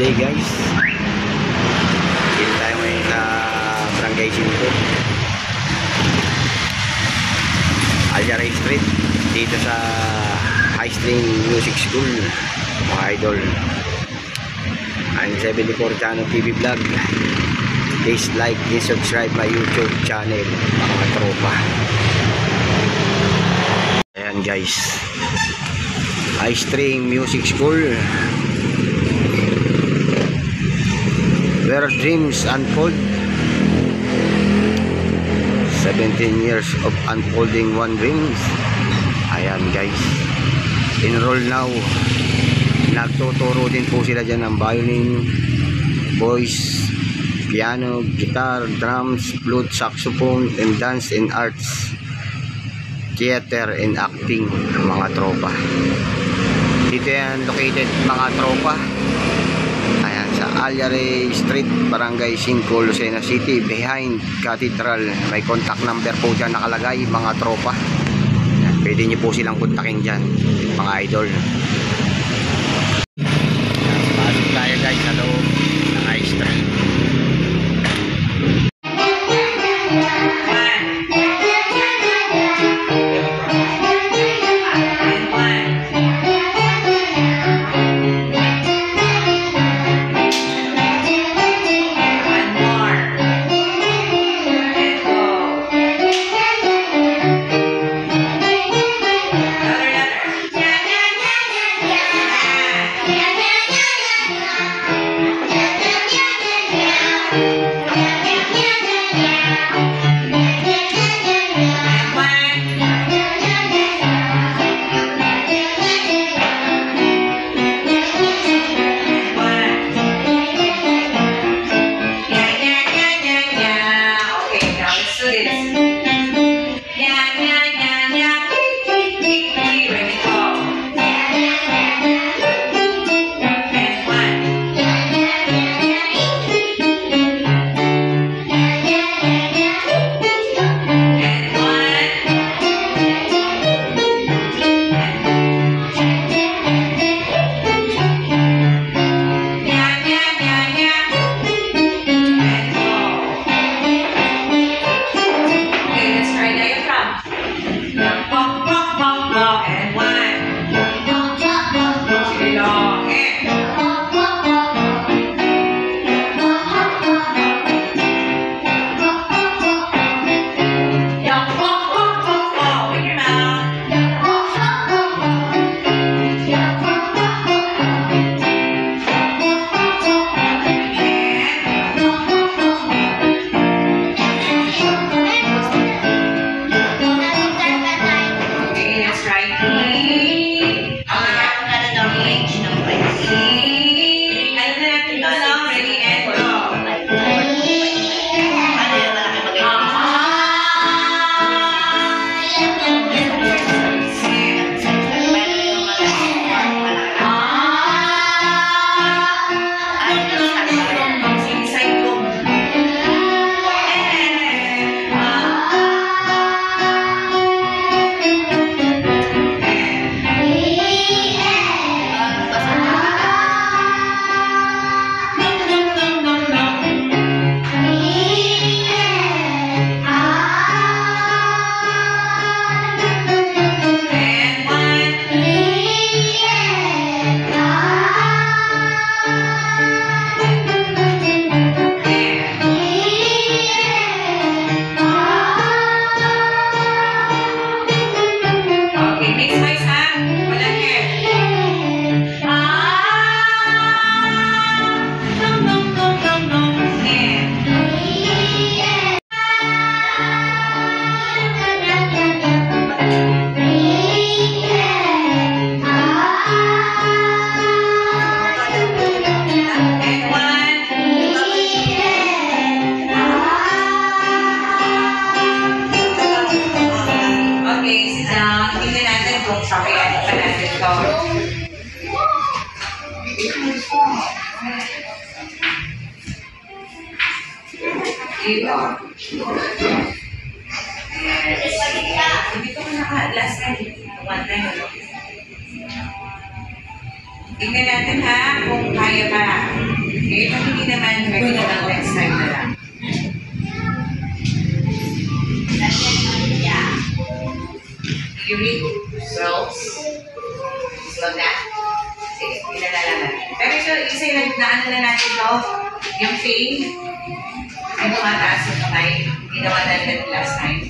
day guys. Dito tayo ngayon sa Barangay 5 Aljaray Street, dito sa High String Music School, mga idol. Ang 74 Channel TV vlog. Please like and subscribe my YouTube channel, mga tropa. Ayan guys, High String Music School, where dreams unfold. 17 years of unfolding one dreams. Ayan guys, enroll now. Nagtuturo din po sila dyan ng violin, voice, piano, guitar, drums, flute, saxophone, and dance and arts, theater and acting, mga tropa. Dito yan located, mga tropa. Ayan, sa Aljaray Street, Barangay 5, Lucena City, behind Cathedral. May contact number po dyan nakalagay, mga tropa. Ayan, pwede nyo po silang kontakin dyan, mga idol. Pasok tayo guys sa loob ng High Street. Dito ko naka-last time. One time. Tingnan natin ha, kung kaya pa. Okay, pag hindi naman, pwede na lang next time na lang. You read girls? Slow na? Sige, pinalalaman. Pero ito, isa yung naano na natin ito, yung fame, ay tumataas yung kamay, ginawa natin last time.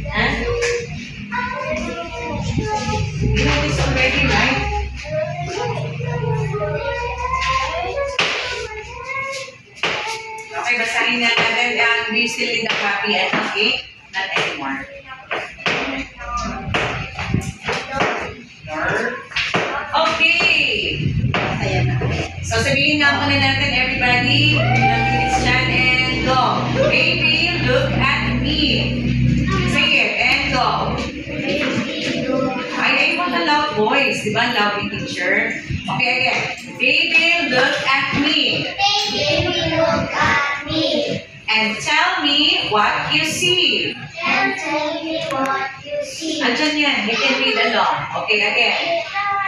Huh? You know this already, right? Okay, basahin na natin. We still need a copy at okay? Not anymore. Okay! So sabihin nga muna natin, everybody, ilang minutes dyan, and go. Baby, look at me. Say it, and go. I want a loud voice. Diba? Loud yung teacher. Okay, again. Baby, look at me. Baby, look at me. And tell me what you see. And tell me what you see. Andyan yan. You can read along. Okay, again.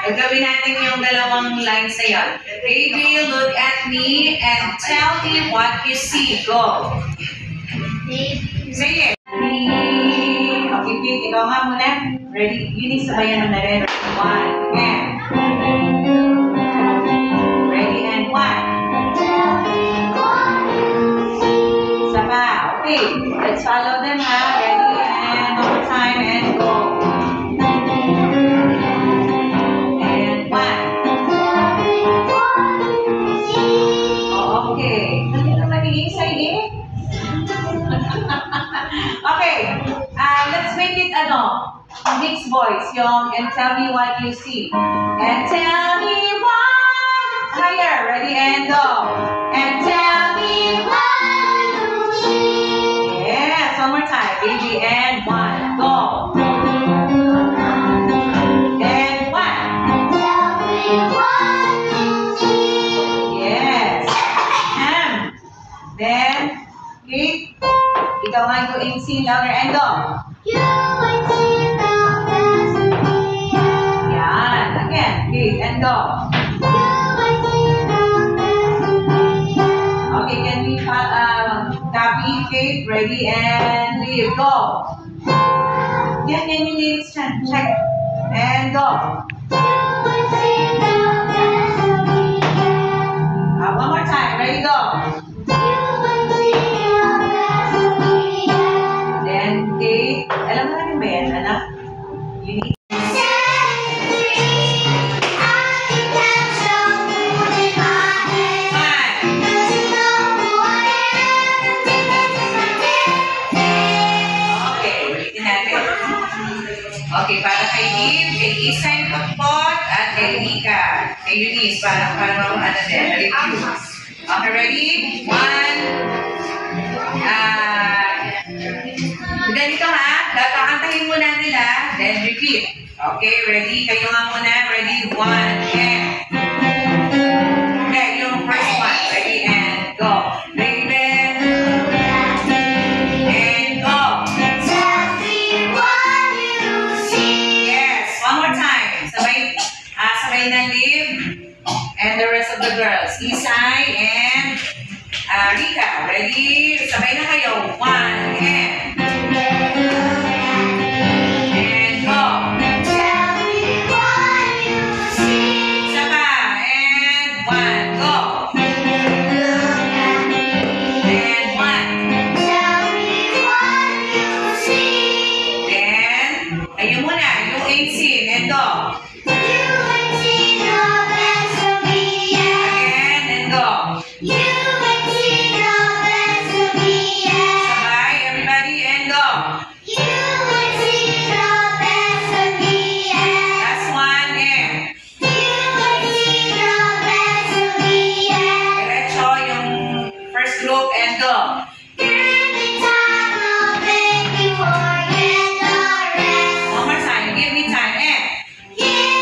Gagawin natin yung dalawang lines na yan. Baby, look at me and tell me what you see. Go. Baby, Say it. Okay, Pete, ikaw nga muna. Ready? Yun yung sabayan ng narin. One. Again. Ready and one. tell me what you see. Isa pa. Okay. Let's follow them ha. Ready and one more time and go. And one. Tell me what you see. Oh, okay. Ano naman iisay eh? Okay. Let's make it mixed voice. Yung and tell me what you see. And tell me what. Higher. Ready and go. And tell me What you see. yes. One more time. Baby and one. Go. And one. Tell me what you see. Yes. Then, Kate, ikaw nga yung sing louder and go. You will see the best of me. Yan. Again, Kate, and go. You will see the best of me. Okay, can we copy, Kate? Ready and leave. Go. Yan yung lyrics dyan. Check. And go. You will see the best of me. One more time. Ready, go. You will see the best of me. Then, Kate, alam mo natin ba yan, anak? You need Set free. I can show you in my head. one. Cause you know who I am. Okay, ulitin natin. Okay, para kay Eve, kay Isay Pagpot, at kay Nika. Kay Eunice, para din, review. Okay, ready? One. Ganito ha, kakantahin muna nila, then repeat. Okay, ready? Kayo nga muna, ready? One, and. Okay, yung first one. Ready, and go. Baby, and go. Tell me what you see. Yes, one more time. Sabay na Liv and the rest of the girls. Isay and Rika. Ready? Sabay na kayo. One, and go. Tell me what you see. Isa pa. And one, go. And one. Tell me what you see. Then, kayo muna. Yung 18 and go. You will see the best of me. Again and go. You will see the best of me. Sabay, everybody, and go. You will see the best of me. Last one, and. You will see the best of me. Diretso yung first group and go. Every time I'll make you forget the rest. One more time. Give me time. And. Give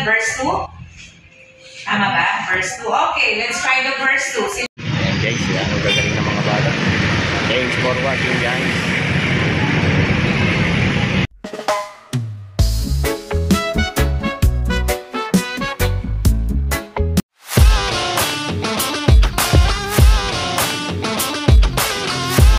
verse 2? Tama ba? Verse 2. Okay, let's try the verse 2. Ayan guys, yan ang gagaling ng mga bata. Thanks for watching guys.